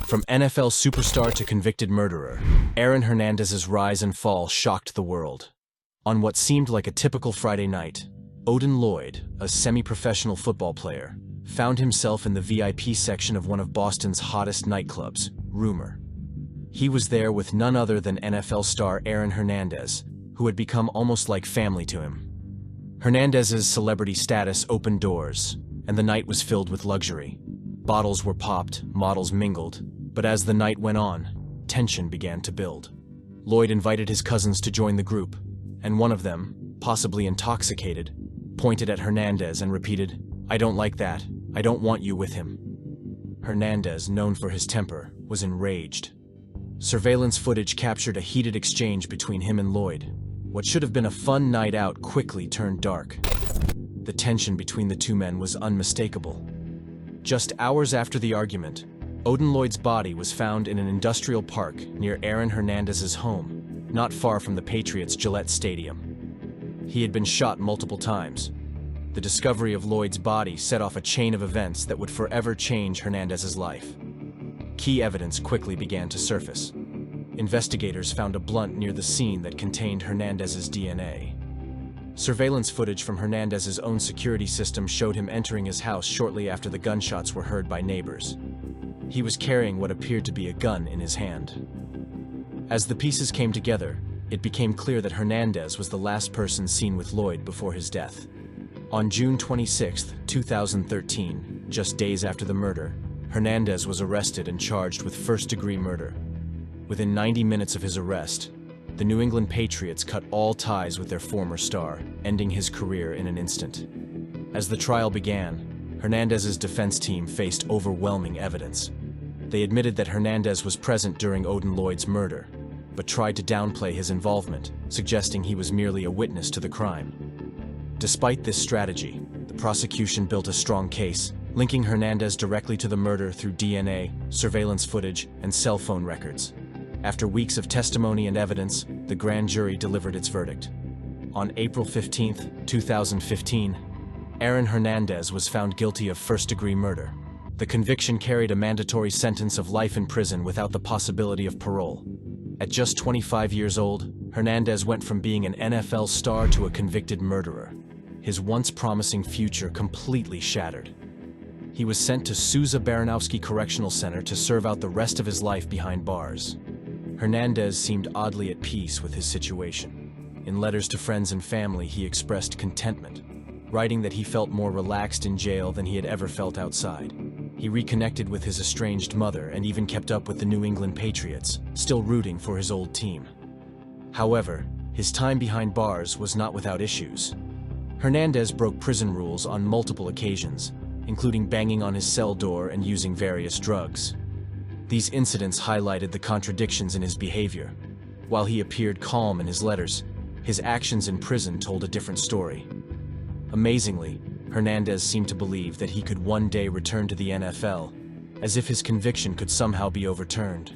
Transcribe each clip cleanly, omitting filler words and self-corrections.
From NFL superstar to convicted murderer, Aaron Hernandez's rise and fall shocked the world. On what seemed like a typical Friday night, Odin Lloyd, a semi-professional football player, found himself in the VIP section of one of Boston's hottest nightclubs, Rumor. He was there with none other than NFL star Aaron Hernandez, who had become almost like family to him. Hernandez's celebrity status opened doors, and the night was filled with luxury. Bottles were popped, models mingled, but as the night went on, tension began to build. Lloyd invited his cousins to join the group, and one of them, possibly intoxicated, pointed at Hernandez and repeated, "I don't like that. I don't want you with him." Hernandez, known for his temper, was enraged. Surveillance footage captured a heated exchange between him and Lloyd. What should have been a fun night out quickly turned dark. The tension between the two men was unmistakable. Just hours after the argument, Odin Lloyd's body was found in an industrial park near Aaron Hernandez's home, not far from the Patriots' Gillette Stadium. He had been shot multiple times. The discovery of Lloyd's body set off a chain of events that would forever change Hernandez's life. Key evidence quickly began to surface. Investigators found a blunt near the scene that contained Hernandez's DNA. Surveillance footage from Hernandez's own security system showed him entering his house shortly after the gunshots were heard by neighbors. He was carrying what appeared to be a gun in his hand. As the pieces came together, it became clear that Hernandez was the last person seen with Lloyd before his death. On June 26, 2013, just days after the murder, Hernandez was arrested and charged with first-degree murder. Within 90 minutes of his arrest, the New England Patriots cut all ties with their former star, ending his career in an instant. As the trial began, Hernandez's defense team faced overwhelming evidence. They admitted that Hernandez was present during Odin Lloyd's murder, but tried to downplay his involvement, suggesting he was merely a witness to the crime. Despite this strategy, the prosecution built a strong case, linking Hernandez directly to the murder through DNA, surveillance footage, and cell phone records. After weeks of testimony and evidence, the grand jury delivered its verdict. On April 15, 2015, Aaron Hernandez was found guilty of first-degree murder. The conviction carried a mandatory sentence of life in prison without the possibility of parole. At just 25 years old, Hernandez went from being an NFL star to a convicted murderer. His once promising future completely shattered. He was sent to Souza Baranowski Correctional Center to serve out the rest of his life behind bars. Hernandez seemed oddly at peace with his situation. In letters to friends and family, he expressed contentment, writing that he felt more relaxed in jail than he had ever felt outside. He reconnected with his estranged mother and even kept up with the New England Patriots, still rooting for his old team. However, his time behind bars was not without issues. Hernandez broke prison rules on multiple occasions, including banging on his cell door and using various drugs. These incidents highlighted the contradictions in his behavior. While he appeared calm in his letters, his actions in prison told a different story. Amazingly, Hernandez seemed to believe that he could one day return to the NFL, as if his conviction could somehow be overturned.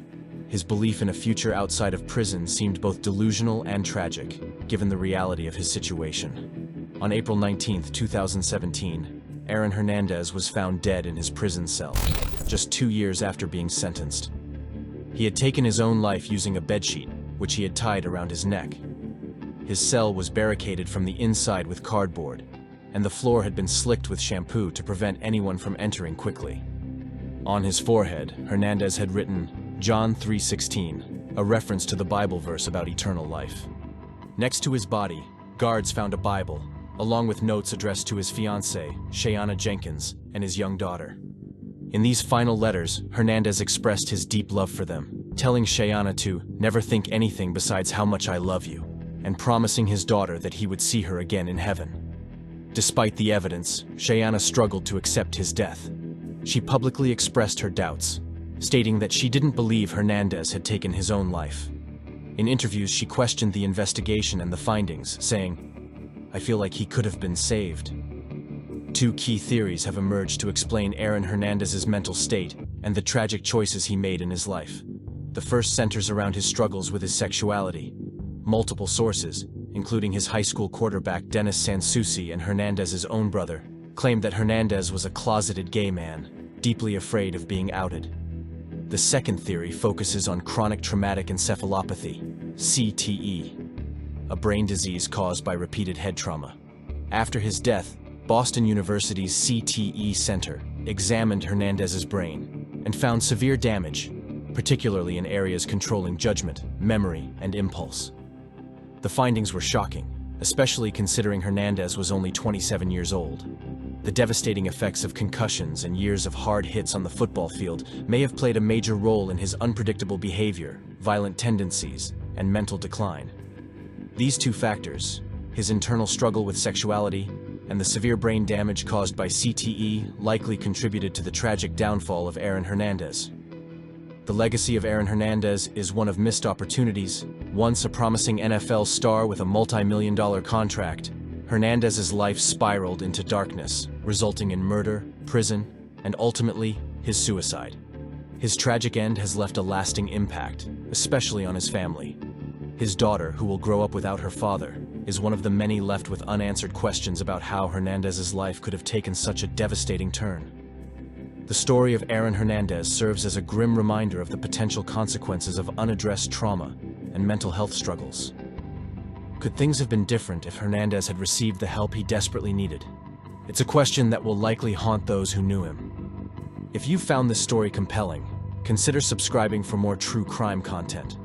His belief in a future outside of prison seemed both delusional and tragic, given the reality of his situation. On April 19, 2017, Aaron Hernandez was found dead in his prison cell, just 2 years after being sentenced. He had taken his own life using a bedsheet, which he had tied around his neck. His cell was barricaded from the inside with cardboard, and the floor had been slicked with shampoo to prevent anyone from entering quickly. On his forehead, Hernandez had written John 3:16, a reference to the Bible verse about eternal life. Next to his body, guards found a Bible, along with notes addressed to his fiancée, Shayana Jenkins, and his young daughter. In these final letters, Hernandez expressed his deep love for them, telling Shayana to never think anything besides how much I love you, and promising his daughter that he would see her again in heaven. Despite the evidence, Shayana struggled to accept his death. She publicly expressed her doubts, stating that she didn't believe Hernandez had taken his own life. In interviews, she questioned the investigation and the findings, saying, "I feel like he could have been saved." Two key theories have emerged to explain Aaron Hernandez's mental state and the tragic choices he made in his life. The first centers around his struggles with his sexuality. Multiple sources, including his high school quarterback Dennis Sansucci and Hernandez's own brother, claimed that Hernandez was a closeted gay man, deeply afraid of being outed. The second theory focuses on chronic traumatic encephalopathy, CTE, a brain disease caused by repeated head trauma. After his death, Boston University's CTE Center examined Hernandez's brain and found severe damage, particularly in areas controlling judgment, memory, and impulse. The findings were shocking, especially considering Hernandez was only 27 years old. The devastating effects of concussions and years of hard hits on the football field may have played a major role in his unpredictable behavior, violent tendencies, and mental decline. These two factors, his internal struggle with sexuality and the severe brain damage caused by CTE, likely contributed to the tragic downfall of Aaron Hernandez. The legacy of Aaron Hernandez is one of missed opportunities. Once a promising NFL star with a multi-million-dollar contract, Hernandez's life spiraled into darkness, resulting in murder, prison, and ultimately, his suicide. His tragic end has left a lasting impact, especially on his family. His daughter, who will grow up without her father, is one of the many left with unanswered questions about how Hernandez's life could have taken such a devastating turn. The story of Aaron Hernandez serves as a grim reminder of the potential consequences of unaddressed trauma and mental health struggles. Could things have been different if Hernandez had received the help he desperately needed? It's a question that will likely haunt those who knew him. If you found this story compelling, consider subscribing for more true crime content.